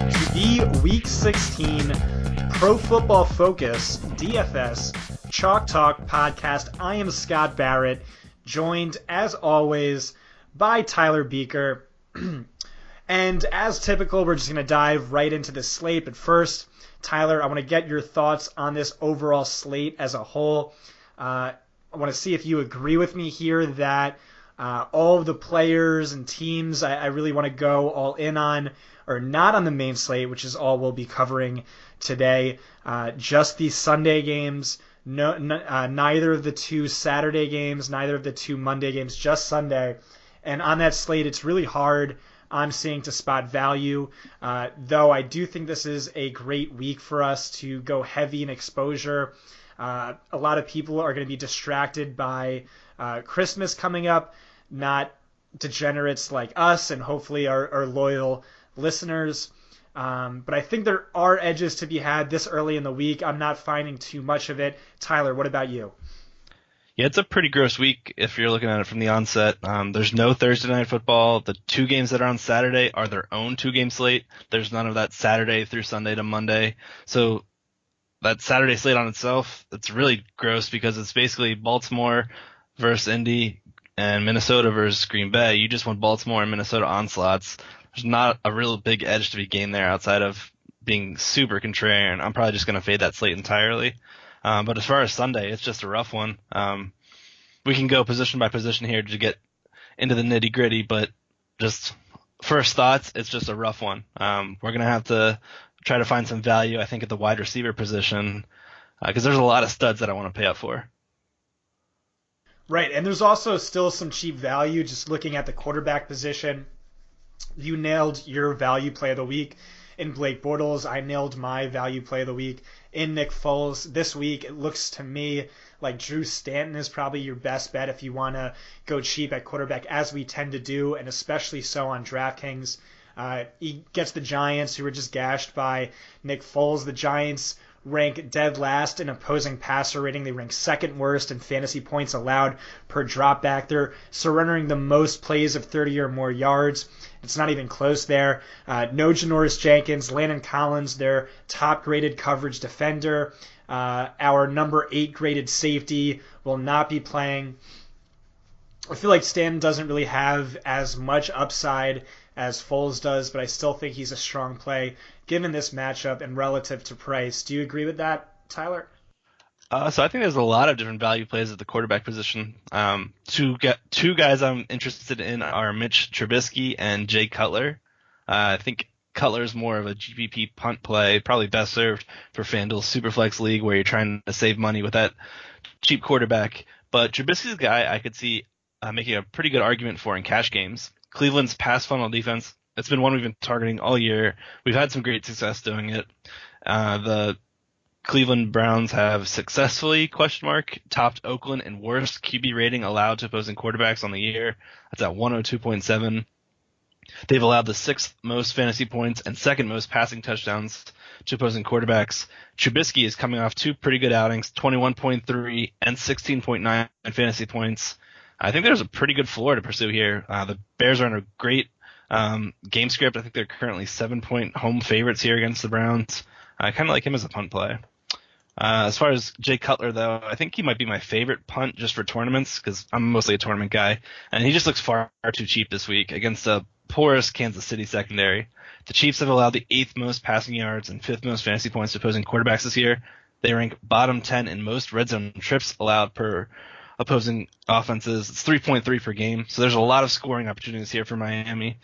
to the Week 16 Pro Football Focus DFS Chalk Talk podcast. I am Scott Barrett, joined as always by Tyler Buecher. And as typical, we're just going to dive right into the slate. But first, Tyler, I want to get your thoughts on this overall slate as a whole. I want to see if you agree with me here that all of the players and teams I really want to go all in on are not on the main slate, which is all we'll be covering today. Just the Sunday games, neither of the two Saturday games, neither of the two Monday games, just Sunday. And on that slate, it's really hard, I'm seeing, to spot value, though I do think this is a great week for us to go heavy in exposure. A lot of people are going to be distracted by Christmas coming up, not degenerates like us and hopefully our loyal listeners. But I think there are edges to be had this early in the week. I'm not finding too much of it. Tyler, what about you? Yeah, it's a pretty gross week if you're looking at it from the onset. There's no Thursday night football. The two games that are on Saturday are their own two-game slate. There's none of that Saturday through Sunday to Monday. So that Saturday slate on itself, it's really gross because it's basically Baltimore versus Indy and Minnesota versus Green Bay. You just want Baltimore and Minnesota onslaughts. There's not a real big edge to be gained there outside of being super contrarian. I'm probably just going to fade that slate entirely. But as far as Sunday, it's just a rough one. We can go position by position here to get into the nitty gritty, but just first thoughts, it's just a rough one. We're going to have to try to find some value, I think, at the wide receiver position, because there's a lot of studs that I want to pay up for. Right, and there's also still some cheap value just looking at the quarterback position. You nailed your value play of the week in Blake Bortles. I nailed my value play of the week in Nick Foles. This week, it looks to me like Drew Stanton is probably your best bet if you want to go cheap at quarterback, as we tend to do, and especially so on DraftKings. He gets the Giants, who were just gashed by Nick Foles. The Giants rank dead last in opposing passer rating. They rank second worst in fantasy points allowed per dropback. They're surrendering the most plays of 30 or more yards. It's not even close there. No Janoris Jenkins, Landon Collins, their top-graded coverage defender. Our number 8 graded safety will not be playing. I feel like Stanton doesn't really have as much upside as Foles does, but I still think he's a strong play given this matchup and relative to price. Do you agree with that, Tyler? So I think there's a lot of different value plays at the quarterback position. Two guys I'm interested in are Mitch Trubisky and Jay Cutler. I think Cutler's more of a GPP punt play, probably best served for FanDuel's Superflex League where you're trying to save money with that cheap quarterback. But Trubisky's a guy I could see making a pretty good argument for in cash games. Cleveland's pass funnel defense, it's been one we've been targeting all year. We've had some great success doing it. The Cleveland Browns have successfully, topped Oakland in worst QB rating allowed to opposing quarterbacks on the year. That's at 102.7. They've allowed the 6th most fantasy points and 2nd most passing touchdowns to opposing quarterbacks. Trubisky is coming off 2 pretty good outings, 21.3 and 16.9 fantasy points. I think there's a pretty good floor to pursue here. The Bears are on a great game script. I think they're currently 7-point home favorites here against the Browns. I kind of like him as a punt play. As far as Jay Cutler, though, I think he might be my favorite punt just for tournaments because I'm mostly a tournament guy. And he just looks far too cheap this week against the poorest Kansas City secondary. The Chiefs have allowed the 8th most passing yards and 5th most fantasy points to opposing quarterbacks this year. They rank bottom 10 in most red zone trips allowed per opposing offenses. It's 3.3 per game. So there's a lot of scoring opportunities here for Miami.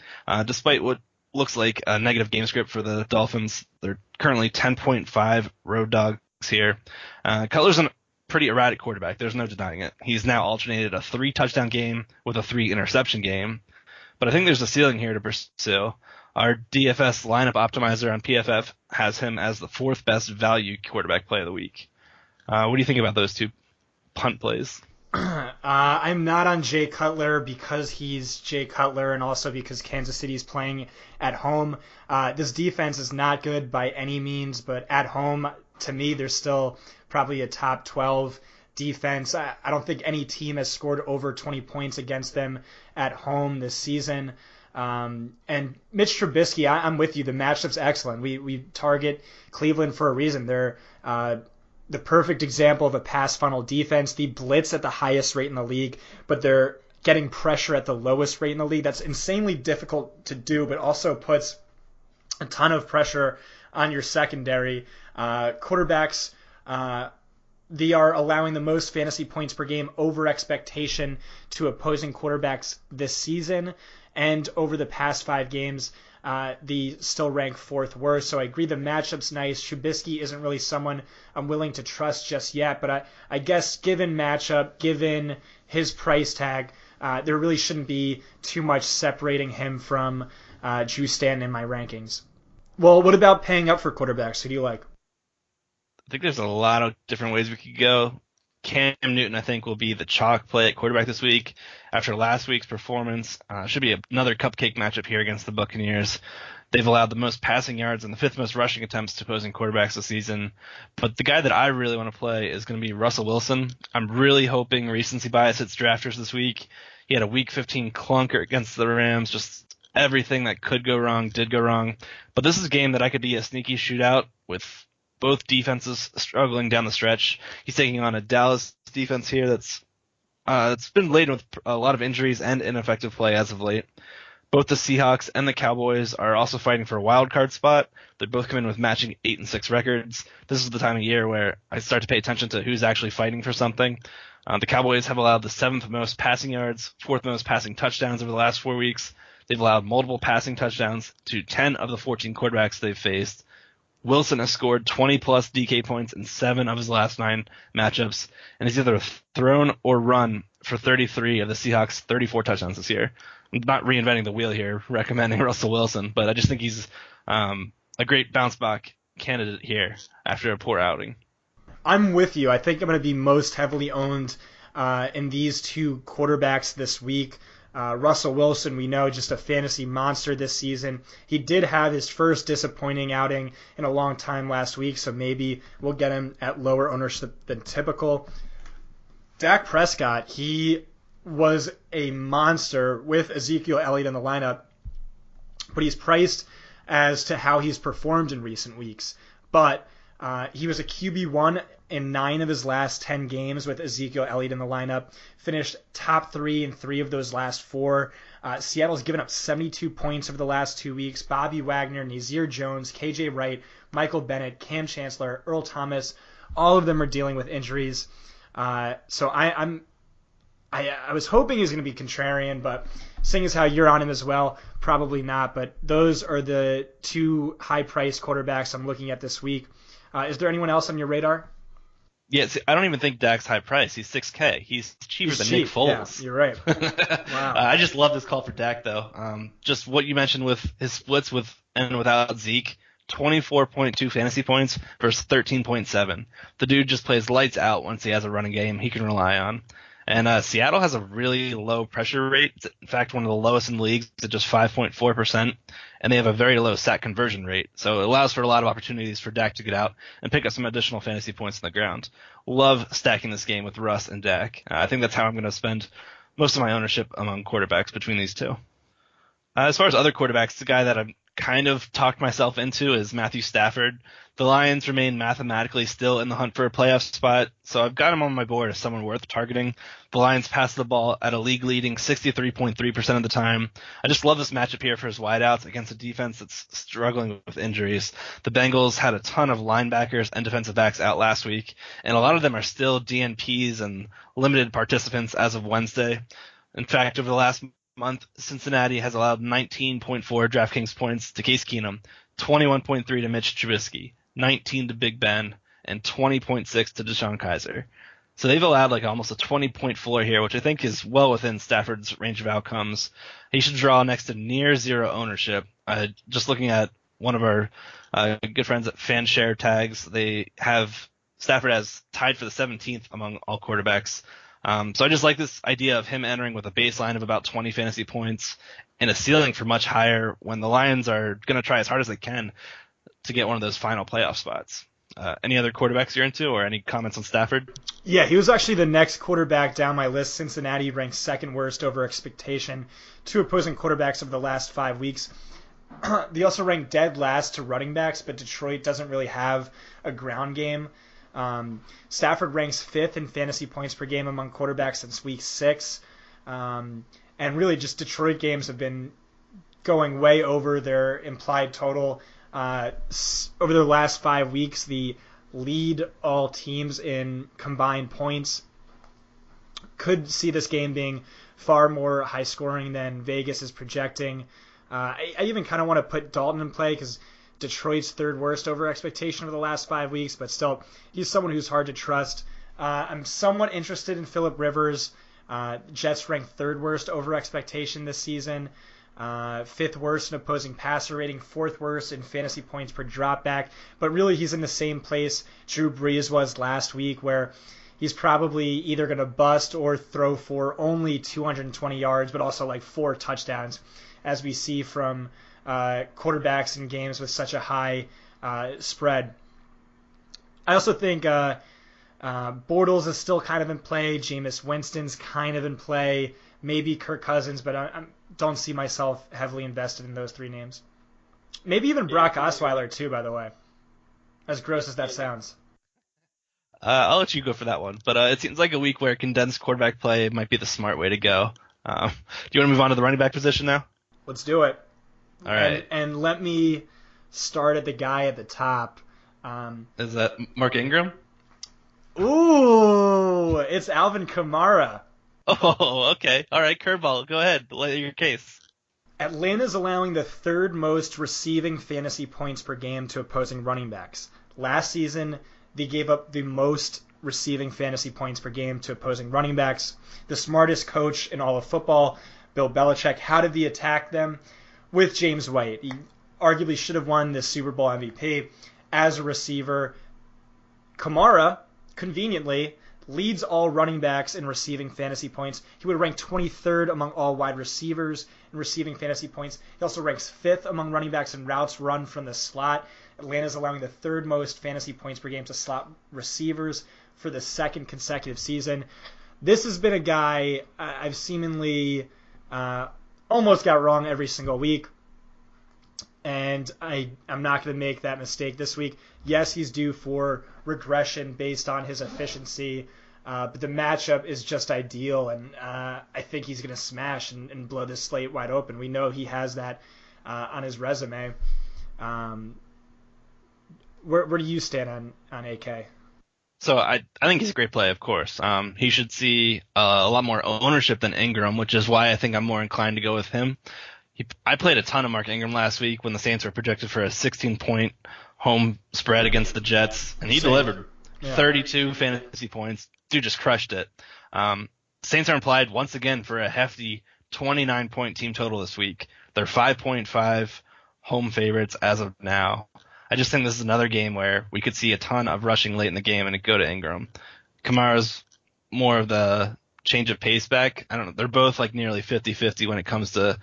Despite what looks like a negative game script for the Dolphins, they're currently 10.5 road dogs here. Cutler's a pretty erratic quarterback. There's no denying it. He's now alternated a 3-touchdown game with a 3-interception game. But I think there's a ceiling here to pursue. Our DFS lineup optimizer on PFF has him as the 4th best value quarterback play of the week. What do you think about those two punt plays? I'm not on Jay Cutler because he's Jay Cutler and also because Kansas City's playing at home. This defense is not good by any means, but at home, to me, they're still probably a top 12 defense. I don't think any team has scored over 20 points against them at home this season. And Mitch Trubisky, I'm with you. The matchup's excellent. We target Cleveland for a reason. They're the perfect example of a pass funnel defense. They blitz at the highest rate in the league, but they're getting pressure at the lowest rate in the league. That's insanely difficult to do, but also puts a ton of pressure on your secondary. Quarterbacks, they are allowing the most fantasy points per game over expectation to opposing quarterbacks this season. And over the past 5 games, they still rank 4th worst. So I agree the matchup's nice. Trubisky isn't really someone I'm willing to trust just yet. But I guess given matchup, given his price tag, there really shouldn't be too much separating him from Drew Stanton in my rankings. Well, what about paying up for quarterbacks? Who do you like? I think there's a lot of different ways we could go. Cam Newton, I think, will be the chalk play at quarterback this week. After last week's performance, should be another cupcake matchup here against the Buccaneers. They've allowed the most passing yards and the 5th most rushing attempts to opposing quarterbacks this season. But the guy that I really want to play is going to be Russell Wilson. I'm really hoping recency bias hits drafters this week. He had a Week 15 clunker against the Rams. Just everything that could go wrong did go wrong. But this is a game that I could be a sneaky shootout with both defenses struggling down the stretch. He's taking on a Dallas defense here that's it's been laden with a lot of injuries and ineffective play as of late. Both the Seahawks and the Cowboys are also fighting for a wild card spot. They both come in with matching 8-6 records. This is the time of year where I start to pay attention to who's actually fighting for something. The Cowboys have allowed the 7th most passing yards, 4th most passing touchdowns over the last 4 weeks. They've allowed multiple passing touchdowns to 10 of the 14 quarterbacks they've faced. Wilson has scored 20-plus DK points in 7 of his last 9 matchups, and he's either thrown or run for 33 of the Seahawks' 34 touchdowns this year. I'm not reinventing the wheel here, recommending Russell Wilson, but I just think he's a great bounce-back candidate here after a poor outing. I'm with you. I think I'm going to be most heavily owned in these 2 quarterbacks this week. Russell Wilson, we know, just a fantasy monster this season. He did have his first disappointing outing in a long time last week, so maybe we'll get him at lower ownership than typical. Dak Prescott, he was a monster with Ezekiel Elliott in the lineup, but he's priced as to how he's performed in recent weeks. But he was a QB1 in 9 of his last 10 games with Ezekiel Elliott in the lineup, finished top 3 in 3 of those last 4. Seattle's given up 72 points over the last 2 weeks. Bobby Wagner, Nazir Jones, KJ Wright, Michael Bennett, Cam Chancellor, Earl Thomas, all of them are dealing with injuries. So I was hoping he was going to be contrarian, but seeing as how you're on him as well, probably not. But those are the 2 high-priced quarterbacks I'm looking at this week. Is there anyone else on your radar? Yeah, see, I don't even think Dak's high price. He's $6K. He's cheaper than Nick Foles. Yeah, you're right. Wow. I just love this call for Dak, though. Just what you mentioned with his splits with and without Zeke, 24.2 fantasy points versus 13.7. The dude just plays lights out once he has a running game he can rely on. And Seattle has a really low pressure rate. It's, in fact, one of the lowest in the league at just 5.4%. And they have a very low sack conversion rate. So it allows for a lot of opportunities for Dak to get out and pick up some additional fantasy points on the ground. Love stacking this game with Russ and Dak. I think that's how I'm going to spend most of my ownership among quarterbacks between these 2. As far as other quarterbacks, the guy that I've kind of talked myself into is Matthew Stafford. The Lions remain mathematically still in the hunt for a playoff spot, so I've got him on my board as someone worth targeting. The Lions pass the ball at a league-leading 63.3% of the time. I just love this matchup here for his wideouts against a defense that's struggling with injuries. The Bengals had a ton of linebackers and defensive backs out last week, and a lot of them are still DNPs and limited participants as of Wednesday. In fact, over the last month, Cincinnati has allowed 19.4 DraftKings points to Case Keenum, 21.3 to Mitch Trubisky, 19 to Big Ben, and 20.6 to Deshaun Kaiser. So they've allowed like almost a 20-point floor here, which I think is well within Stafford's range of outcomes. He should draw next to near zero ownership. Just looking at one of our good friends at FanShare Tags, they have Stafford as tied for the 17th among all quarterbacks. So I just like this idea of him entering with a baseline of about 20 fantasy points and a ceiling for much higher when the Lions are going to try as hard as they can to get one of those final playoff spots. Any other quarterbacks you're into, or any comments on Stafford? Yeah, he was actually the next quarterback down my list. Cincinnati ranked second worst over expectation to opposing quarterbacks over the last 5 weeks. They also ranked dead last to running backs, but Detroit doesn't really have a ground game. Stafford ranks fifth in fantasy points per game among quarterbacks since week 6. And really just Detroit games have been going way over their implied total. Over the last 5 weeks, the lead all teams in combined points. Could see this game being far more high scoring than Vegas is projecting. I even kind of want to put Dalton in play because Detroit's third worst over expectation over the last 5 weeks, but still, he's someone who's hard to trust. I'm somewhat interested in Phillip Rivers. Jets ranked third worst over expectation this season. Fifth worst in opposing passer rating, fourth worst in fantasy points per dropback. But really, he's in the same place Drew Brees was last week, where he's probably either going to bust or throw for only 220 yards, but also like 4 touchdowns, as we see from quarterbacks in games with such a high spread. I also think Bortles is still kind of in play. Jameis Winston's kind of in play. Maybe Kirk Cousins, but I don't see myself heavily invested in those 3 names. Maybe even Brock Osweiler too, by the way. As gross as that sounds. I'll let you go for that one, but it seems like a week where condensed quarterback play might be the smart way to go. Do you want to move on to the running back position now? Let's do it. All right. And let me start at the guy at the top. Is that Mark Ingram? Ooh, it's Alvin Kamara. Oh, okay. All right, curveball. Go ahead. Lay your case. Atlanta's allowing the third most receiving fantasy points per game to opposing running backs. Last season, they gave up the most receiving fantasy points per game to opposing running backs. The smartest coach in all of football, Bill Belichick, how did he attack them? With James White. He arguably should have won the Super Bowl MVP as a receiver. Kamara, conveniently, leads all running backs in receiving fantasy points. He would rank 23rd among all wide receivers in receiving fantasy points. He also ranks 5th among running backs in routes run from the slot. Atlanta's allowing the 3rd most fantasy points per game to slot receivers for the 2nd consecutive season. This has been a guy I've seemingly almost got wrong every single week, and I'm not going to make that mistake this week. Yes, he's due for regression based on his efficiency, but the matchup is just ideal, and I think he's going to smash and blow this slate wide open. We know he has that on his resume. Where do you stand on AK? So I think he's a great play, of course. He should see a lot more ownership than Ingram, which is why I think I'm more inclined to go with him. I played a ton of Mark Ingram last week when the Saints were projected for a 16-point home spread against the Jets, and he delivered 32 fantasy points. Dude just crushed it. Saints are implied once again for a hefty 29-point team total this week. They're 5.5 home favorites as of now. I just think this is another game where we could see a ton of rushing late in the game and it go to Ingram. Kamara's more of the change of pace back. I don't know. They're both like nearly 50-50 when it comes to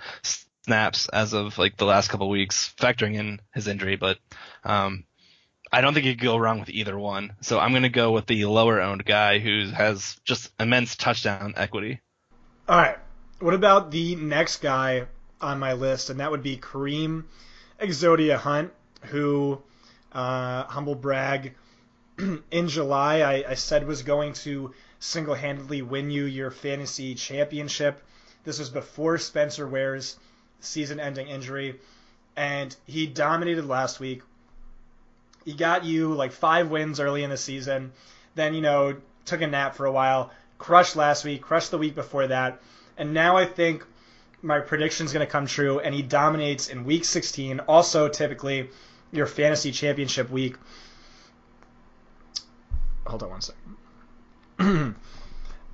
snaps as of like the last couple of weeks, factoring in his injury. But I don't think you could go wrong with either one. So I'm going to go with the lower owned guy who has just immense touchdown equity. All right. What about the next guy on my list? And that would be Kareem Hunt, who, humble brag, in July I said was going to single-handedly win you your fantasy championship. This was before Spencer Ware's season-ending injury, and he dominated last week. He got you like 5 wins early in the season, then, took a nap for a while, crushed last week, crushed the week before that, and now I think my prediction's going to come true, and he dominates in Week 16, also typically your fantasy championship week. Hold on one second.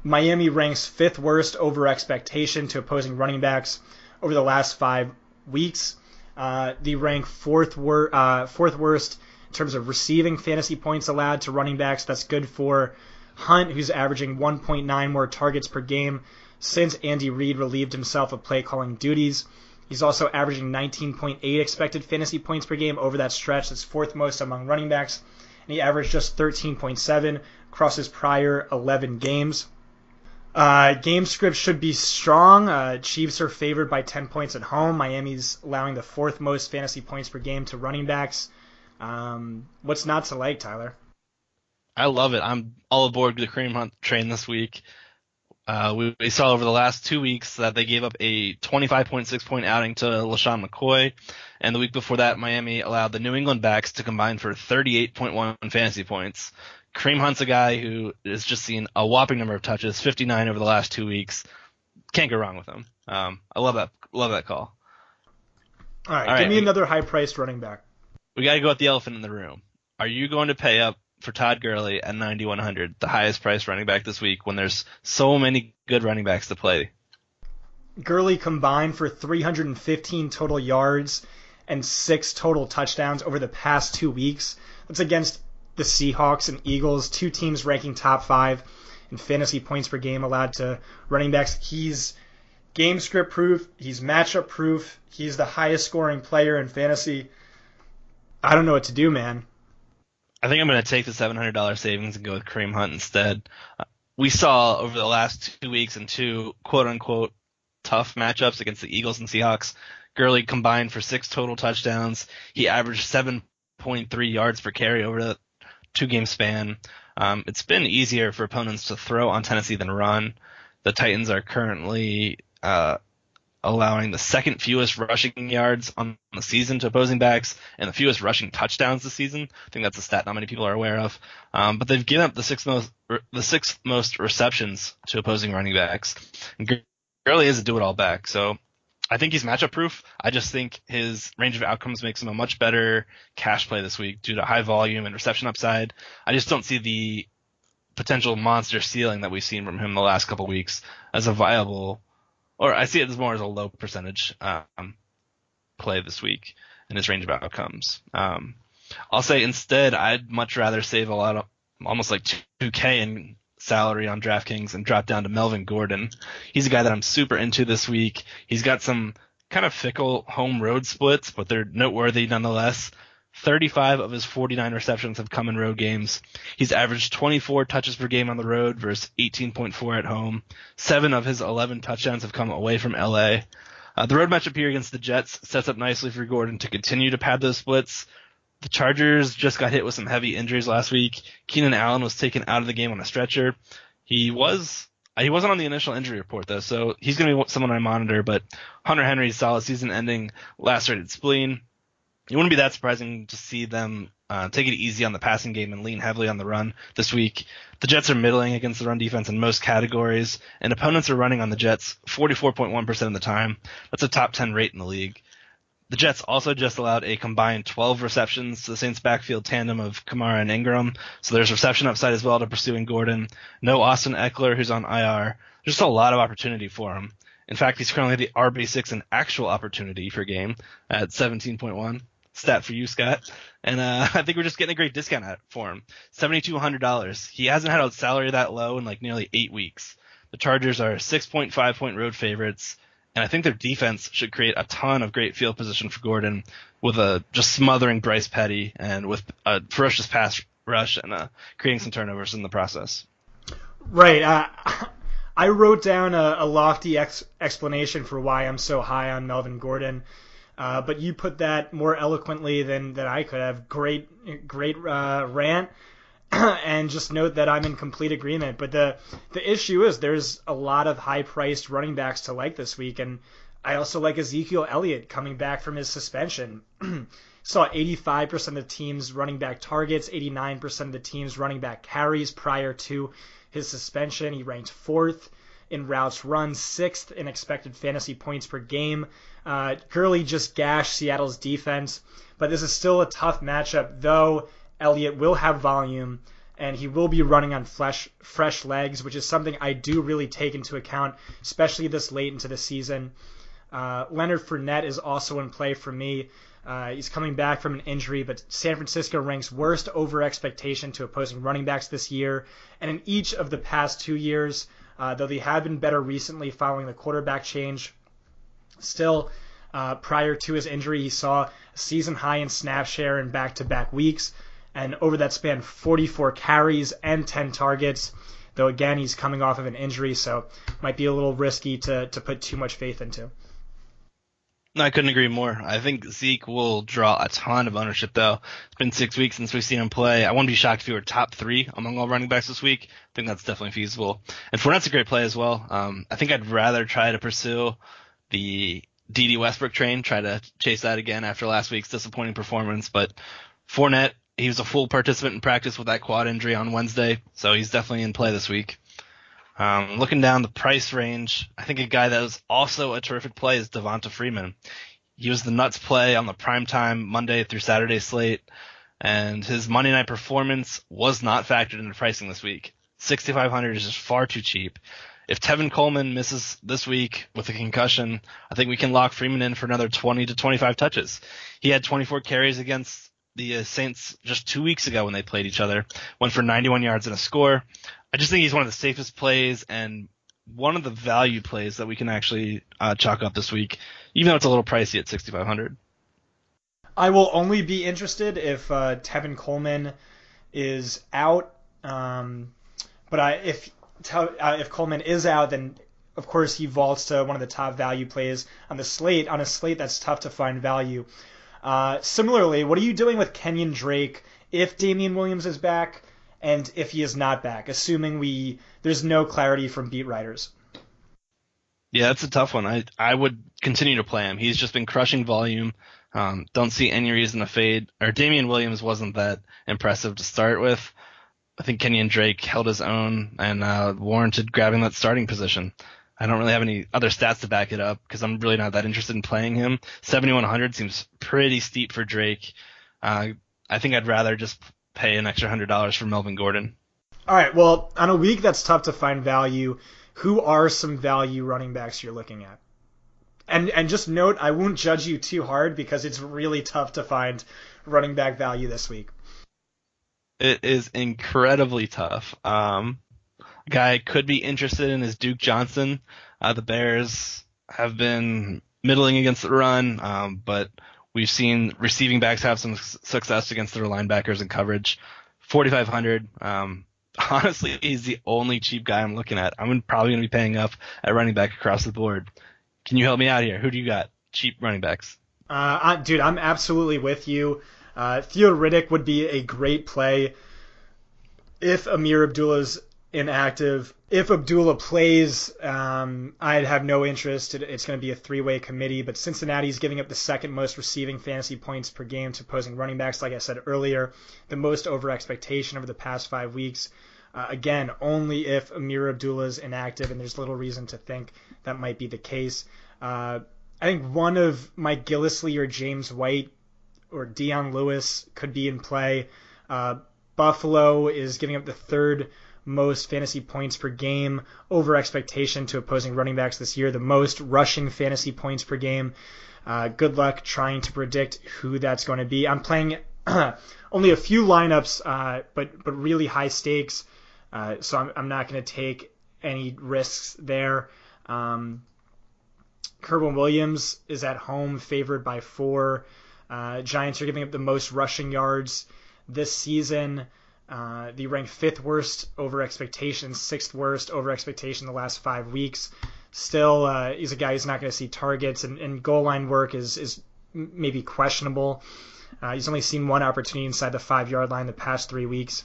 Miami ranks 5th worst over expectation to opposing running backs over the last 5 weeks. They rank 4th worst in terms of receiving fantasy points allowed to running backs. That's good for Hunt, who's averaging 1.9 more targets per game since Andy Reid relieved himself of play calling duties. He's also averaging 19.8 expected fantasy points per game over that stretch. That's 4th most among running backs. and he averaged just 13.7 across his prior 11 games. Game script should be strong. Chiefs are favored by 10 points at home. Miami's allowing the fourth most fantasy points per game to running backs. What's not to like, Tyler? I love it. I'm all aboard the Kareem Hunt train this week. We saw over the last 2 weeks that they gave up a 25.6 point outing to LaShawn McCoy, and the week before that, Miami allowed the New England backs to combine for 38.1 fantasy points. Kareem Hunt's a guy who has just seen a whopping number of touches, 59 over the last 2 weeks. Can't go wrong with him. I love that call. All right, give me another high-priced running back. We got to go with the elephant in the room. Are you going to pay up for Todd Gurley at 9,100, the highest priced running back this week, when there's so many good running backs to play? Gurley combined for 315 total yards and 6 total touchdowns over the past 2 weeks. That's against the Seahawks and Eagles, 2 teams ranking top 5 in fantasy points per game allowed to running backs. He's game script proof. He's matchup proof. He's the highest scoring player in fantasy. I don't know what to do, man. I think I'm going to take the $700 savings and go with Kareem Hunt instead. We saw over the last 2 weeks in 2 quote-unquote tough matchups against the Eagles and Seahawks, Gurley combined for 6 total touchdowns. He averaged 7.3 yards per carry over the 2-game span. It's been easier for opponents to throw on Tennessee than run. The Titans are currently allowing the second fewest rushing yards on the season to opposing backs and the fewest rushing touchdowns this season. I think that's a stat not many people are aware of. But they've given up the sixth most receptions to opposing running backs. And Gurley is a do-it-all back, so I think he's matchup proof. I just think his range of outcomes makes him a much better cash play this week due to high volume and reception upside. I just don't see the potential monster ceiling that we've seen from him the last couple weeks as a viable, or I see it as more as a low percentage play this week in his range of outcomes. I'll say instead I'd much rather save almost like 2K in salary on DraftKings and drop down to Melvin Gordon. He's a guy that I'm super into this week. He's got some kind of fickle home road splits, but they're noteworthy nonetheless. 35 of his 49 receptions have come in road games. He's averaged 24 touches per game on the road versus 18.4 at home. 7 of his 11 touchdowns have come away from LA. The road matchup here against the Jets sets up nicely for Gordon to continue to pad those splits. The Chargers just got hit with some heavy injuries last week. Keenan Allen was taken out of the game on a stretcher. He wasn't on the initial injury report, though, so he's going to be someone I monitor. But Hunter Henry's solid season-ending lacerated spleen. It wouldn't be that surprising to see them take it easy on the passing game and lean heavily on the run this week. The Jets are middling against the run defense in most categories, and opponents are running on the Jets 44.1% of the time. That's a top 10 rate in the league. The Jets also just allowed a combined 12 receptions to the Saints backfield tandem of Kamara and Ingram, so there's reception upside as well to pursuing Gordon. No Austin Eckler, who's on IR. Just a lot of opportunity for him. In fact, he's currently the RB6 in actual opportunity per game at 17.1. Stat for you, Scott. And I think we're just getting a great discount for him. $7,200. He hasn't had a salary that low in like nearly 8 weeks. The Chargers are 6.5 point road favorites, and I think their defense should create a ton of great field position for Gordon with a just smothering Bryce Petty and with a ferocious pass rush and creating some turnovers in the process. Right. I wrote down a lofty explanation for why I'm so high on Melvin Gordon. But you put that more eloquently than I could have. Great rant, and just note that I'm in complete agreement. But the issue is there's a lot of high-priced running backs to like this week, and I also like Ezekiel Elliott coming back from his suspension. Saw 85% of the team's running back targets, 89% of the team's running back carries prior to his suspension. He ranked 4th in routes run, 6th in expected fantasy points per game. Gurley just gashed Seattle's defense, but this is still a tough matchup, though Elliott will have volume, and he will be running on fresh legs, which is something I do really take into account, especially this late into the season. Leonard Fournette is also in play for me. He's coming back from an injury, but San Francisco ranks worst over expectation to opposing running backs this year, and in each of the past 2 years, though they have been better recently following the quarterback change. Still, prior to his injury, he saw a season high in snap share in back-to-back weeks. and over that span, 44 carries and 10 targets. Though again, he's coming off of an injury, so might be a little risky to put too much faith into. No, I couldn't agree more. I think Zeke will draw a ton of ownership, though. It's been 6 weeks since we've seen him play. I wouldn't be shocked if he were top 3 among all running backs this week. I think that's definitely feasible. And Fournette's a great play as well. I think I'd rather try to pursue the DeDe Westbrook train, try to chase that again after last week's disappointing performance. But Fournette, he was a full participant in practice with that quad injury on Wednesday, so he's definitely in play this week. Looking down the price range, I think a guy that was also a terrific play is Devonta Freeman. He was the nuts play on the primetime Monday through Saturday slate, and his Monday night performance was not factored into pricing this week. $6,500 is just far too cheap. If Tevin Coleman misses this week with a concussion, I think we can lock Freeman in for another 20 to 25 touches. He had 24 carries against the Saints just 2 weeks ago when they played each other, went for 91 yards and a score. I just think he's one of the safest plays and one of the value plays that we can actually chalk up this week, even though it's a little pricey at $6,500. I will only be interested if Tevin Coleman is out. If Coleman is out, then of course he vaults to one of the top value plays on the slate. On a slate that's tough to find value. Similarly, what are you doing with Kenyon Drake if Damian Williams is back and if he is not back, assuming there's no clarity from beat writers? Yeah, that's a tough one. I would continue to play him. He's just been crushing volume. Don't see any reason to fade. Or Damian Williams wasn't that impressive to start with. I think Kenyon Drake held his own and warranted grabbing that starting position. I don't really have any other stats to back it up because I'm really not that interested in playing him. 7,100 seems pretty steep for Drake. I think I'd rather just pay an extra $100 for Melvin Gordon. All right, well, on a week that's tough to find value, who are some value running backs you're looking at? And just note, I won't judge you too hard because it's really tough to find running back value this week. It is incredibly tough. Guy I could be interested in is Duke Johnson. The Bears have been middling against the run, but we've seen receiving backs have some success against their linebackers in coverage. 4,500. Honestly, he's the only cheap guy I'm looking at. I'm probably going to be paying up at running back across the board. Can you help me out here? Who do you got? Cheap running backs. Dude, I'm absolutely with you. Theo Riddick would be a great play if Amir Abdullah's inactive. If Abdullah plays, I'd have no interest. It's going to be a three-way committee, but Cincinnati's giving up the second most receiving fantasy points per game to opposing running backs, like I said earlier, the most over expectation over the past 5 weeks. Again, only if Amir Abdullah's inactive, and there's little reason to think that might be the case. I think one of Mike Gillislee or James White or Dion Lewis could be in play. Buffalo is giving up the third most fantasy points per game over expectation to opposing running backs this year, the most rushing fantasy points per game. Good luck trying to predict who that's going to be. I'm playing only a few lineups, but really high stakes, so I'm not going to take any risks there. Kerwin Williams is at home, favored by 4. Giants are giving up the most rushing yards this season. They rank 5th worst over expectation, 6th worst over expectation the last 5 weeks. Still, he's a guy who's not going to see targets, and goal line work is maybe questionable. He's only seen one opportunity inside the 5-yard line the past 3 weeks.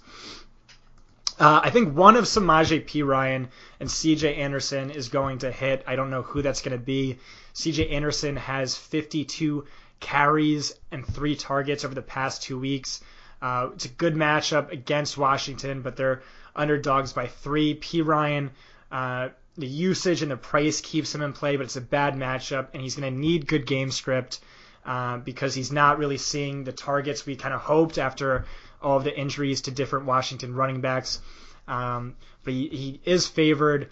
I think one of Samaje Perine and C.J. Anderson is going to hit. I don't know who that's going to be. C.J. Anderson has 52 carries and 3 targets over the past 2 weeks. It's a good matchup against Washington, but they're underdogs by 3. Perine, the usage and the price keeps him in play, but it's a bad matchup, and he's going to need good game script because he's not really seeing the targets we kind of hoped after all of the injuries to different Washington running backs. But he is favored.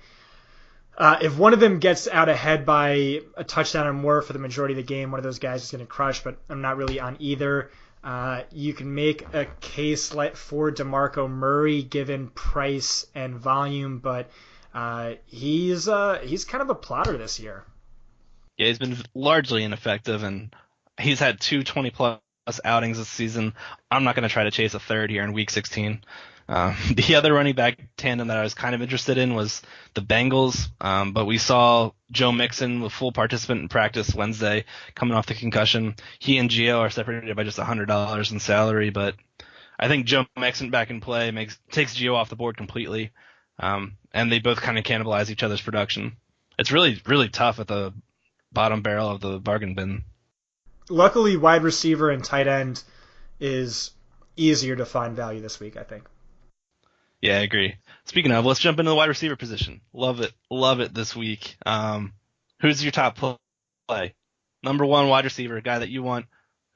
If one of them gets out ahead by a touchdown or more for the majority of the game, one of those guys is going to crush, but I'm not really on either. You can make a case for DeMarco Murray given price and volume, but he's kind of a plotter this year. Yeah, he's been largely ineffective, and he's had 2 20-plus outings this season. I'm not going to try to chase a third here in Week 16. The other running back tandem that I was kind of interested in was the Bengals, but we saw Joe Mixon, the full participant in practice Wednesday, coming off the concussion. He and Gio are separated by just $100 in salary, but I think Joe Mixon back in play takes Gio off the board completely, and they both kind of cannibalize each other's production. It's really, really tough at the bottom barrel of the bargain bin. Luckily, wide receiver and tight end is easier to find value this week, I think. Yeah, I agree. Speaking of, let's jump into the wide receiver position. Love it this week. Who's your top play? Number one wide receiver, a guy that you want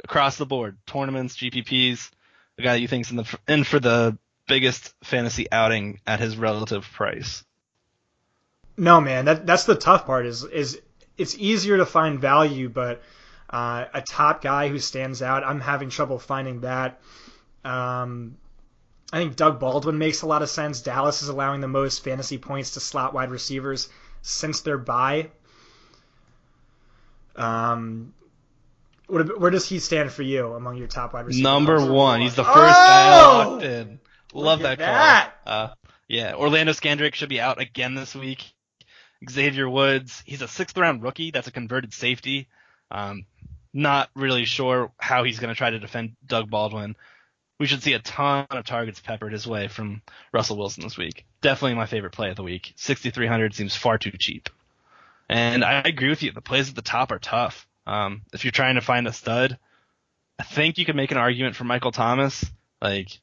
across the board, tournaments, GPPs, a guy that you think's in for the biggest fantasy outing at his relative price. No, man, that's the tough part. Is it's easier to find value, but a top guy who stands out, I'm having trouble finding that. I think Doug Baldwin makes a lot of sense. Dallas is allowing the most fantasy points to slot wide receivers since their bye. Where does he stand for you among your top wide receivers? Number one. He's the first guy I locked in. Love that call. Yeah, Orlando Scandrick should be out again this week. Xavier Woods, he's a 6th-round rookie. That's a converted safety. Not really sure how he's going to try to defend Doug Baldwin. We should see a ton of targets peppered his way from Russell Wilson this week. Definitely my favorite play of the week. 6,300 seems far too cheap. And I agree with you. The plays at the top are tough. If you're trying to find a stud, I think you could make an argument for Michael Thomas. Like,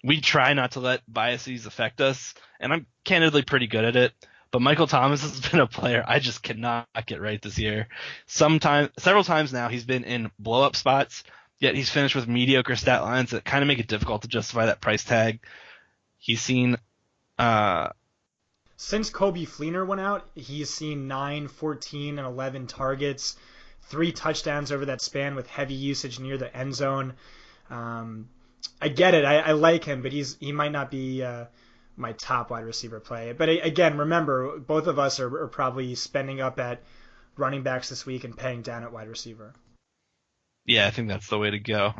we try not to let biases affect us, and I'm candidly pretty good at it. But Michael Thomas has been a player I just cannot get right this year. Several times now, he's been in blow-up spots, yet he's finished with mediocre stat lines that kind of make it difficult to justify that price tag. He's seen... Since Kobe Fleener went out, he's seen 9, 14, and 11 targets, 3 touchdowns over that span with heavy usage near the end zone. I get it. I like him, but he might not be my top wide receiver play. But again, remember, both of us are probably spending up at running backs this week and paying down at wide receiver. Yeah, I think that's the way to go.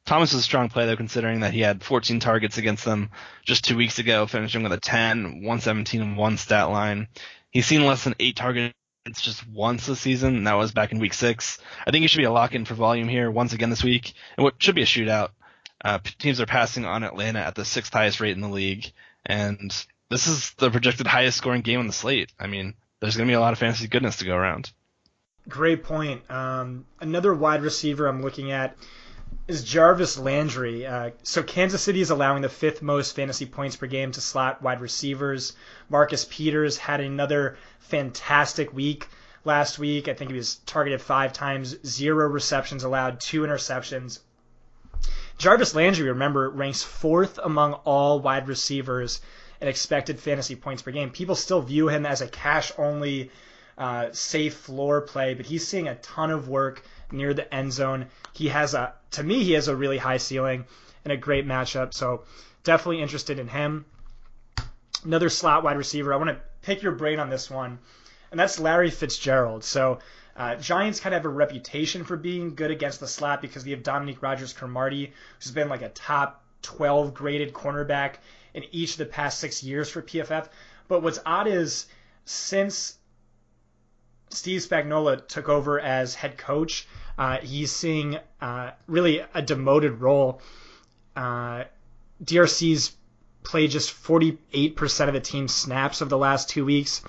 Thomas is a strong play, though, considering that he had 14 targets against them just 2 weeks ago, finishing with a 10, 117, and 1 stat line. He's seen less than 8 targets just once this season, and that was back in Week 6. I think he should be a lock-in for volume here once again this week, and what should be a shootout. Teams are passing on Atlanta at the 6th highest rate in the league, and this is the projected highest scoring game on the slate. I mean, there's going to be a lot of fantasy goodness to go around. Great point. Another wide receiver I'm looking at is Jarvis Landry. So Kansas City is allowing the 5th most fantasy points per game to slot wide receivers. Marcus Peters had another fantastic week last week. I think he was targeted 5 times, 0 receptions allowed, 2 interceptions. Jarvis Landry, remember, ranks 4th among all wide receivers in expected fantasy points per game. People still view him as a cash-only safe floor play, but he's seeing a ton of work near the end zone. He has a really high ceiling and a great matchup, so definitely interested in him. Another slot wide receiver, I want to pick your brain on this one, and that's Larry Fitzgerald. So Giants kind of have a reputation for being good against the slot because they have Dominique Rodgers-Cromartie, who's been like a top 12 graded cornerback in each of the past 6 years for PFF. But what's odd is since Steve Spagnuolo took over as head coach, he's seeing really a demoted role. DRC's played just 48% of the team's snaps over the last 2 weeks.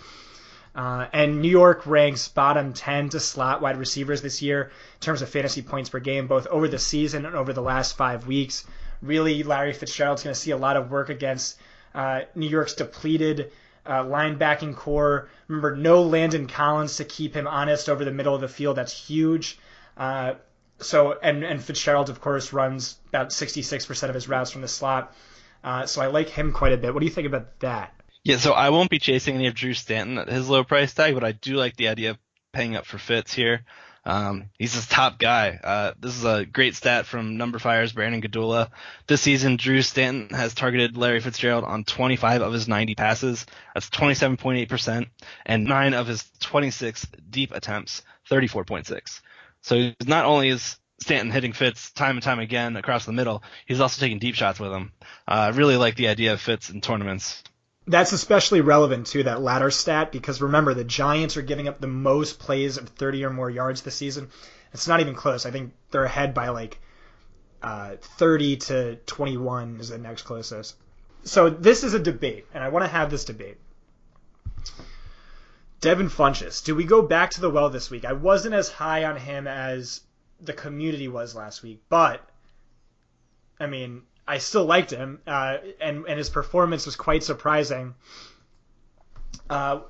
And New York ranks bottom 10 to slot wide receivers this year in terms of fantasy points per game, both over the season and over the last 5 weeks. Really, Larry Fitzgerald's going to see a lot of work against New York's depleted linebacking core. Remember, no Landon Collins to keep him honest over the middle of the field. That's huge. And Fitzgerald, of course, runs about 66% of his routes from the slot. So I like him quite a bit. What do you think about that? Yeah, so I won't be chasing any of Drew Stanton at his low price tag, but I do like the idea of paying up for Fitz here. He's his top guy. This is a great stat from Number Fire's Brandon Gadula. This season, Drew Stanton has targeted Larry Fitzgerald on 25 of his 90 passes. That's 27.8%, and 9 of his 26 deep attempts, 34.6. So not only is Stanton hitting Fitz time and time again across the middle, he's also taking deep shots with him. I really like the idea of Fitz in tournaments. That's especially relevant to that latter stat because remember, the Giants are giving up the most plays of 30 or more yards this season. It's not even close. I think they're ahead by like 30 to 21 is the next closest. So this is a debate, and I want to have this debate. Devin Funchess, do we go back to the well this week? I wasn't as high on him as the community was last week, but I mean, I still liked him, and his performance was quite surprising.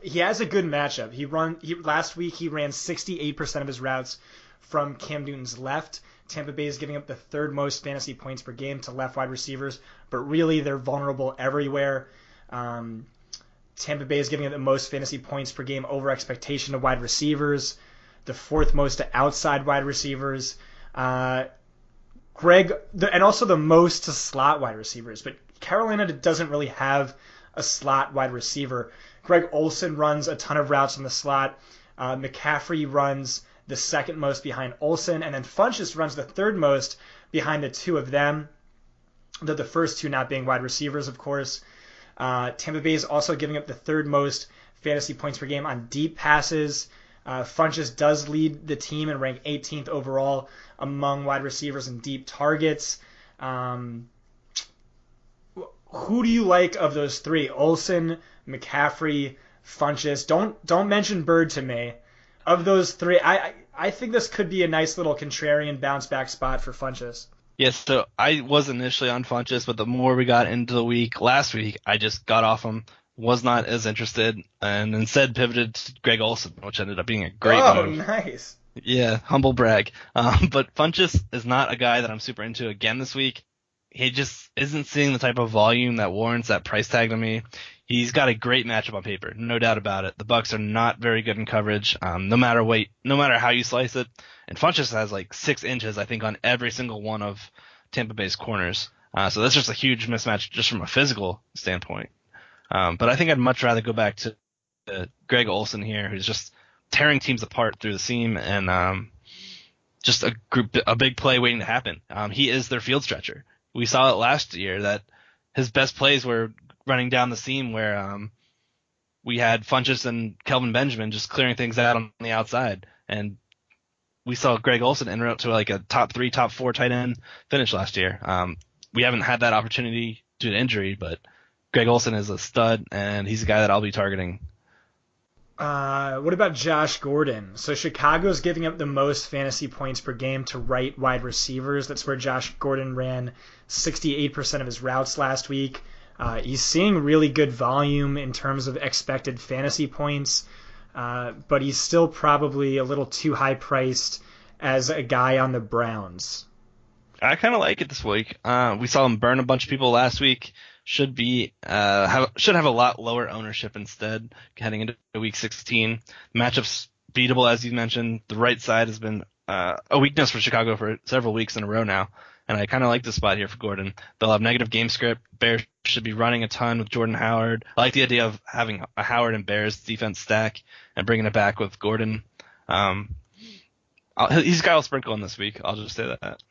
He has a good matchup. Last week he ran 68% of his routes from Cam Newton's left. Tampa Bay is giving up the third most fantasy points per game to left wide receivers, but really they're vulnerable everywhere. Tampa Bay is giving up the most fantasy points per game over expectation to wide receivers, the fourth most to outside wide receivers. And also the most to slot wide receivers, but Carolina doesn't really have a slot wide receiver. Greg Olsen runs a ton of routes in the slot. McCaffrey runs the second most behind Olsen, and then Funchess runs the third most behind the two of them, the first two not being wide receivers, of course. Tampa Bay is also giving up the third most fantasy points per game on deep passes. Funchess does lead the team and rank 18th overall among wide receivers and deep targets. Who do you like of those three? Olsen, McCaffrey, Funchess. Don't mention Bird to me. Of those three, I think this could be a nice little contrarian bounce back spot for Funchess. Yes, so I was initially on Funchess, but the more we got into the week, last week, I just got off him, was not as interested, and instead pivoted to Greg Olsen, which ended up being a great move. Oh, nice. Yeah, humble brag. But Funchess is not a guy that I'm super into again this week. He just isn't seeing the type of volume that warrants that price tag to me. He's got a great matchup on paper, no doubt about it. The Bucs are not very good in coverage, no matter how you slice it. And Funchess has like 6 inches, I think, on every single one of Tampa Bay's corners. So that's just a huge mismatch just from a physical standpoint. But I think I'd much rather go back to Greg Olsen here, who's just tearing teams apart through the seam and just a big play waiting to happen. He is their field stretcher. We saw it last year that his best plays were running down the seam where we had Funchess and Kelvin Benjamin just clearing things out on the outside. And we saw Greg Olsen enter up to like a top 3, top 4 tight end finish last year. We haven't had that opportunity due to injury, but Greg Olsen is a stud, and he's a guy that I'll be targeting. What about Josh Gordon? So Chicago's giving up the most fantasy points per game to right wide receivers. That's where Josh Gordon ran 68% of his routes last week. He's seeing really good volume in terms of expected fantasy points, but he's still probably a little too high priced as a guy on the Browns. I kind of like it this week. We saw him burn a bunch of people last week. Should have a lot lower ownership instead heading into week 16. Matchup's beatable, as you mentioned. The right side has been a weakness for Chicago for several weeks in a row now, and I kind of like the spot here for Gordon. They'll have negative game script. Bears should be running a ton with Jordan Howard. I like the idea of having a Howard and Bears defense stack and bringing it back with Gordon. He's a guy I'll sprinkle in this week. I'll just say that.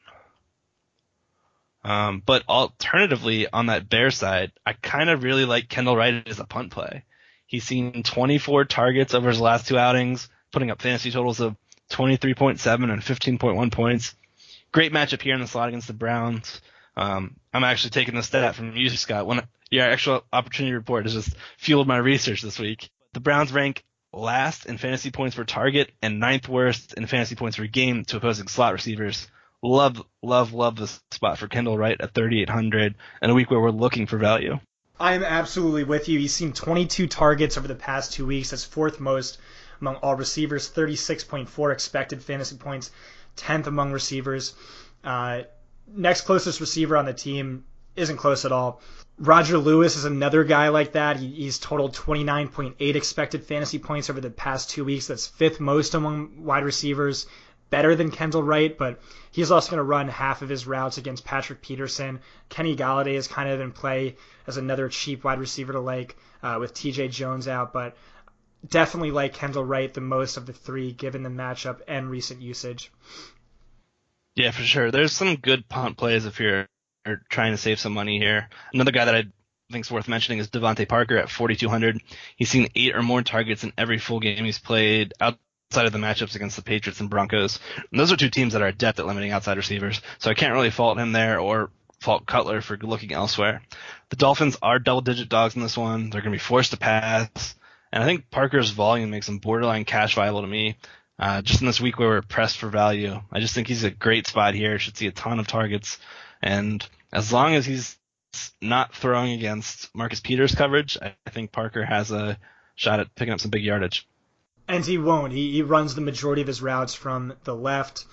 But alternatively, on that Bear side, I kind of really like Kendall Wright as a punt play. He's seen 24 targets over his last 2 outings, putting up fantasy totals of 23.7 and 15.1 points. Great matchup here in the slot against the Browns. I'm actually taking the stat from you, Scott. Your actual opportunity report has just fueled my research this week. The Browns rank last in fantasy points per target and 9th worst in fantasy points per game to opposing slot receivers. Love this spot for Kendall Wright at 3,800 in a week where we're looking for value. I am absolutely with you. He's seen 22 targets over the past 2 weeks. That's 4th most among all receivers, 36.4 expected fantasy points, 10th among receivers. Next closest receiver on the team isn't close at all. Roger Lewis is another guy like that. He's totaled 29.8 expected fantasy points over the past 2 weeks. That's 5th most among wide receivers. Better than Kendall Wright, but he's also going to run half of his routes against Patrick Peterson. Kenny Golladay is kind of in play as another cheap wide receiver to like with TJ Jones out, but definitely like Kendall Wright the most of the 3 given the matchup and recent usage. Yeah, for sure. There's some good punt plays if you're trying to save some money here. Another guy that I think is worth mentioning is Devontae Parker at 4,200. He's seen 8 or more targets in every full game he's played outside of the matchups against the Patriots and Broncos. And those are two teams that are adept at limiting outside receivers, so I can't really fault him there or fault Cutler for looking elsewhere. The Dolphins are double-digit dogs in this one. They're going to be forced to pass, and I think Parker's volume makes him borderline cash viable to me. Just in this week where we're pressed for value, I just think he's a great spot here. Should see a ton of targets, and as long as he's not throwing against Marcus Peters coverage, I think Parker has a shot at picking up some big yardage. And he won't. He runs the majority of his routes from the left.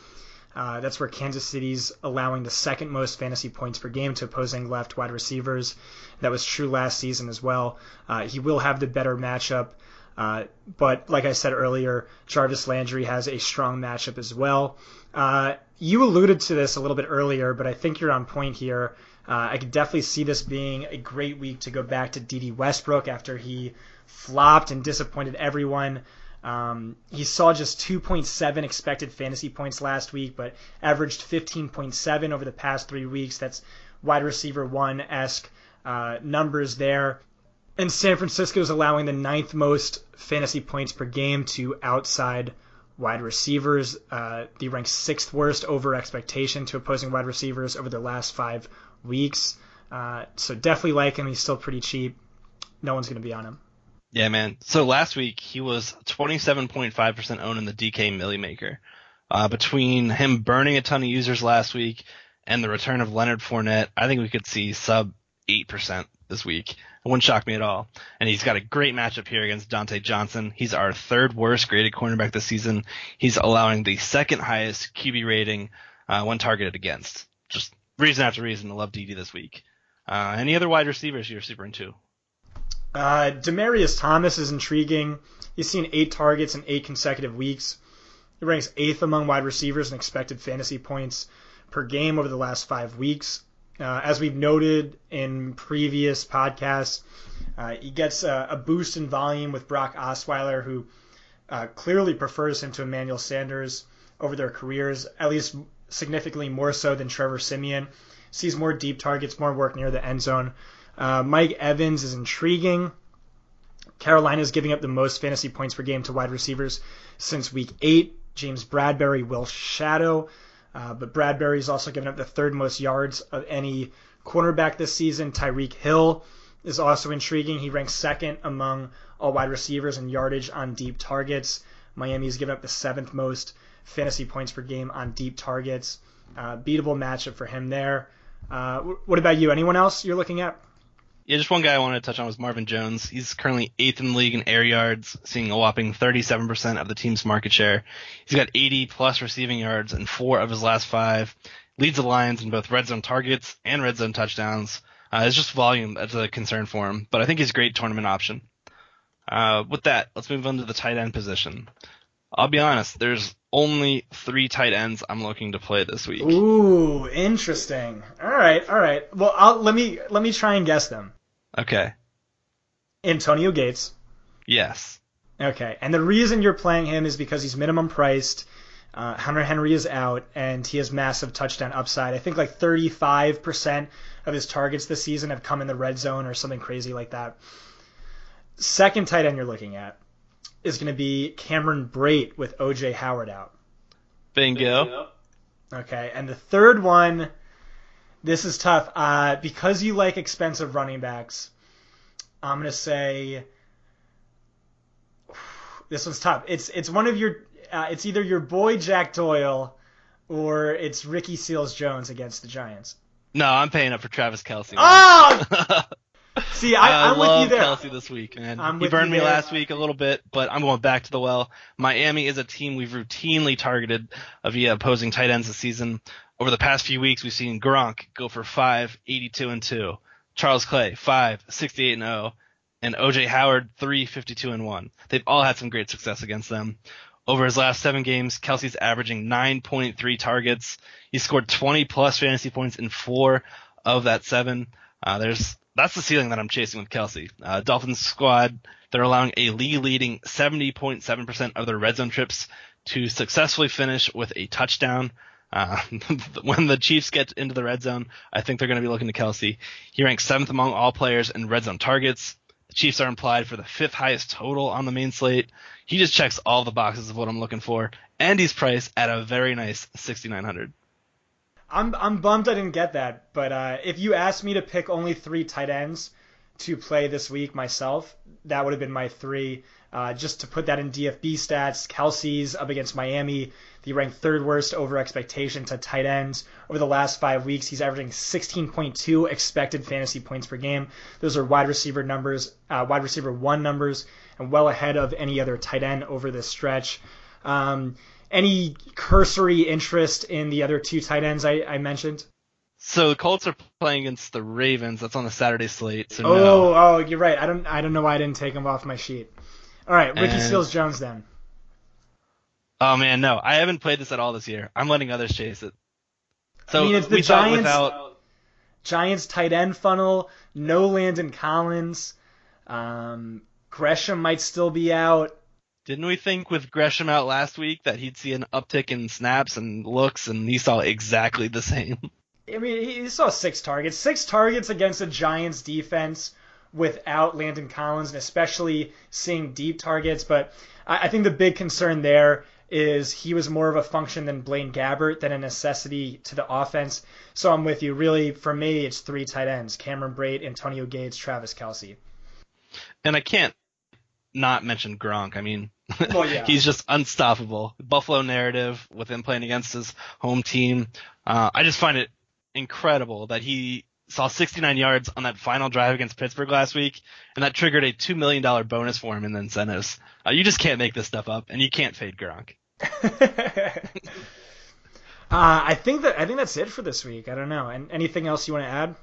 That's where Kansas City's allowing the second most fantasy points per game to opposing left wide receivers. That was true last season as well. He will have the better matchup. But like I said earlier, Jarvis Landry has a strong matchup as well. You alluded to this a little bit earlier, but I think you're on point here. I could definitely see this being a great week to go back to DeDe Westbrook after he flopped and disappointed everyone. He saw just 2.7 expected fantasy points last week, but averaged 15.7 over the past 3 weeks. That's wide receiver one-esque numbers there. And San Francisco is allowing the 9th most fantasy points per game to outside wide receivers. They rank 6th worst over expectation to opposing wide receivers over the last 5 weeks. So definitely like him. He's still pretty cheap. No one's going to be on him. Yeah, man. So last week he was 27.5% owned in the DK Millie Maker. Between him burning a ton of users last week and the return of Leonard Fournette, I think we could see sub 8% this week. It wouldn't shock me at all. And he's got a great matchup here against Dante Johnson. He's our 3rd worst graded cornerback this season. He's allowing the 2nd highest QB rating when targeted against. Just reason after reason to love DD this week. Any other wide receivers you're super into? Demaryius Thomas is intriguing. He's seen 8 targets in 8 consecutive weeks. He ranks 8th among wide receivers in expected fantasy points per game over the last 5 weeks. As we've noted in previous podcasts, he gets a boost in volume with Brock Osweiler, who clearly prefers him to Emmanuel Sanders over their careers, at least significantly more so than Trevor Siemian. Sees more deep targets, more work near the end zone. Mike Evans is intriguing. Carolina's giving up the most fantasy points per game to wide receivers since week 8. James Bradbury will shadow. But Bradbury's also given up the 3rd most yards of any cornerback this season. Tyreek Hill is also intriguing. He ranks 2nd among all wide receivers in yardage on deep targets. Miami's given up the 7th most fantasy points per game on deep targets. Beatable matchup for him there. What about you? Anyone else you're looking at? Yeah, just one guy I wanted to touch on was Marvin Jones. He's currently 8th in the league in air yards, seeing a whopping 37% of the team's market share. He's got 80-plus receiving yards in 4 of his last 5. Leads the Lions in both red zone targets and red zone touchdowns. It's just volume that's a concern for him, but I think he's a great tournament option. With that, let's move on to the tight end position. I'll be honest, there's only 3 tight ends I'm looking to play this week. Ooh, interesting. All right. Well, let me try and guess them. Okay. Antonio Gates. Yes. Okay, and the reason you're playing him is because he's minimum priced. Hunter Henry is out, and he has massive touchdown upside. I think like 35% of his targets this season have come in the red zone or something crazy like that. Second tight end you're looking at is going to be Cameron Brate with O.J. Howard out. Bingo. Okay, and the third one, this is tough. Because you like expensive running backs, I'm going to say this one's tough. It's one of your it's either your boy Jack Doyle or it's Ricky Seals-Jones against the Giants. No, I'm paying up for Travis Kelce. Oh! See, I'm with you there. Kelce this week, man. He burned me last week a little bit, but I'm going back to the well. Miami is a team we've routinely targeted via opposing tight ends this season. Over the past few weeks, we've seen Gronk go for 5, 82-2, Charles Clay 5, 68-0, and O.J. Howard 3, 52-1. They've all had some great success against them. Over his last 7 games, Kelce's averaging 9.3 targets. He scored 20-plus fantasy points in 4 of that 7. That's the ceiling that I'm chasing with Kelce. Dolphins squad, they're allowing a league-leading 70.7% of their red zone trips to successfully finish with a touchdown. Uh, when the Chiefs get into the red zone, I think they're going to be looking to Kelce. He ranks 7th among all players in red zone targets. The Chiefs are implied for the 5th highest total on the main slate. He just checks all the boxes of what I'm looking for, and he's priced at a very nice $6,900. I'm bummed I didn't get that, but if you asked me to pick only 3 tight ends to play this week myself, that would have been my 3. Just to put that in DFB stats, Kelce's up against Miami. He ranked 3rd worst over expectation to tight ends. Over the last 5 weeks, he's averaging 16.2 expected fantasy points per game. Those are wide receiver numbers, wide receiver 1 numbers, and well ahead of any other tight end over this stretch. Any cursory interest in the other 2 tight ends I mentioned? So the Colts are playing against the Ravens. That's on the Saturday slate. So no. You're right. I don't know why I didn't take him off my sheet. All right, Ricky Seals-Jones then. Oh man, no. I haven't played this at all this year. I'm letting others chase it. So I mean, it's the Giants tight end funnel. No Landon Collins. Gresham might still be out. Didn't we think with Gresham out last week that he'd see an uptick in snaps and looks, and he saw exactly the same? I mean, he saw 6 targets. 6 targets against a Giants defense without Landon Collins, and especially seeing deep targets. But I think the big concern there is he was more of a function than Blaine Gabbert than a necessity to the offense. So I'm with you. Really, for me, it's 3 tight ends: Cameron Brate, Antonio Gates, Travis Kelce. And I can't not mention Gronk. I mean, well, yeah. He's just unstoppable. Buffalo narrative with him playing against his home team. I just find it incredible that he saw 69 yards on that final drive against Pittsburgh last week, and that triggered a $2 million bonus for him in the incentives. You just can't make this stuff up, and you can't fade Gronk. I think that's it for this week. I don't know. And anything else you want to add?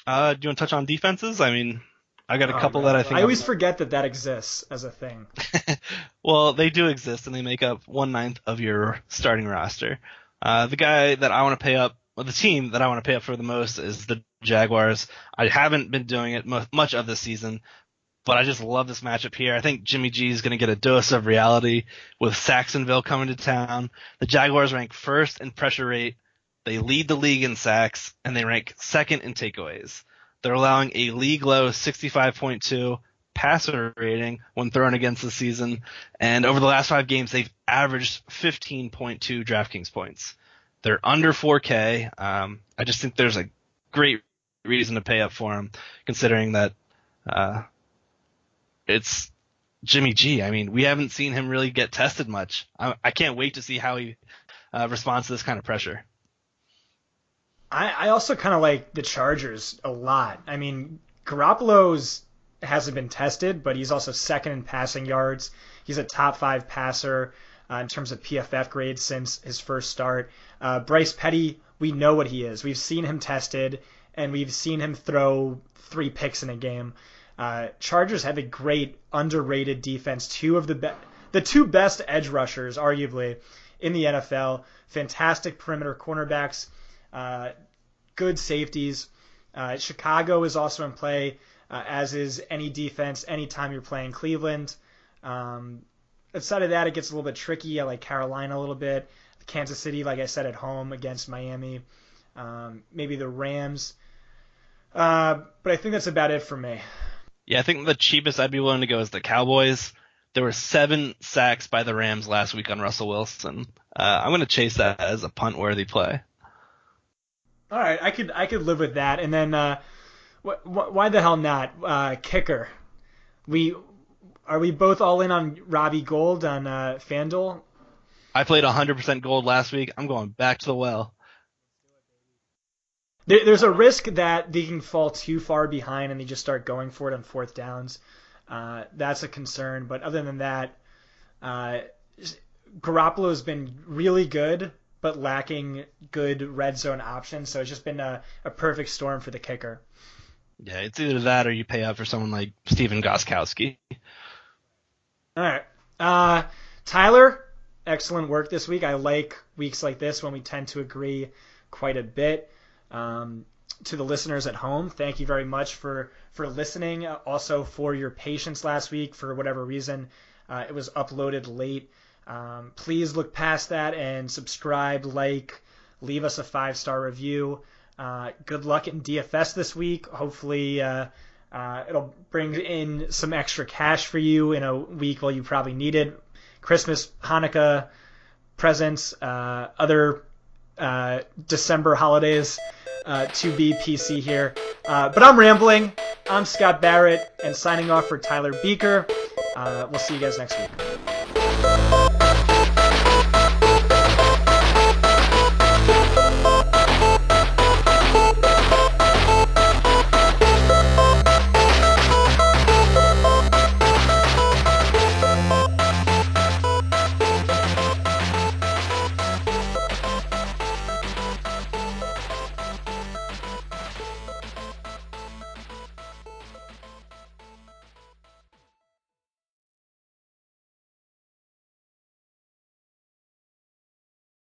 Do you want to touch on defenses? I mean, I got a couple that I think. I always forget that exists as a thing. Well, they do exist, and they make up 1/9 of your starting roster. The guy that I want to pay up, well, the team that I want to pay up for the most is the Jaguars. I haven't been doing it much of this season, but I just love this matchup here. I think Jimmy G is going to get a dose of reality with Saxonville coming to town. The Jaguars rank 1st in pressure rate. They lead the league in sacks, and they rank 2nd in takeaways. They're allowing a league-low 65.2 passer rating when thrown against the season, and over the last 5 games, they've averaged 15.2 DraftKings points. They're under 4K. I just think there's a great reason to pay up for them, considering that it's Jimmy G. I mean, we haven't seen him really get tested much. I can't wait to see how he responds to this kind of pressure. I also kind of like the Chargers a lot. I mean, Garoppolo's hasn't been tested, but he's also 2nd in passing yards. He's a top 5 passer in terms of PFF grades since his first start. Bryce Petty, we know what he is. We've seen him tested, and we've seen him throw 3 picks in a game. Chargers have a great underrated defense. The 2 best edge rushers, arguably, in the NFL. Fantastic perimeter cornerbacks. Good safeties. Chicago is also in play, as is any defense anytime you're playing Cleveland. Outside of that, it gets a little bit tricky. I like Carolina a little bit. Kansas City, like I said, at home against Miami. Maybe the Rams. But I think that's about it for me. Yeah, I think the cheapest I'd be willing to go is the Cowboys. There were 7 sacks by the Rams last week on Russell Wilson. I'm going to chase that as a punt-worthy play. All right, I could live with that. And then why the hell not? Kicker. Are we both all in on Robbie Gould on FanDuel? I played 100% Gold last week. I'm going back to the well. There's a risk that they can fall too far behind and they just start going for it on 4th downs. That's a concern. But other than that, Garoppolo's been really good, but lacking good red zone options. So it's just been a perfect storm for the kicker. Yeah, it's either that or you pay up for someone like Steven Gostkowski. All right. Tyler, excellent work this week. I like weeks like this when we tend to agree quite a bit. To the listeners at home, thank you very much for listening. Also for your patience last week. For whatever reason, it was uploaded late. Please look past that and subscribe, leave us a 5-star review. Good luck in DFS this week. Hopefully it'll bring in some extra cash for you in a week while you probably need it. Christmas, Hanukkah, presents, other December holidays to be PC here. But I'm rambling. I'm Scott Barrett and signing off for Tyler Buecher. We'll see you guys next week.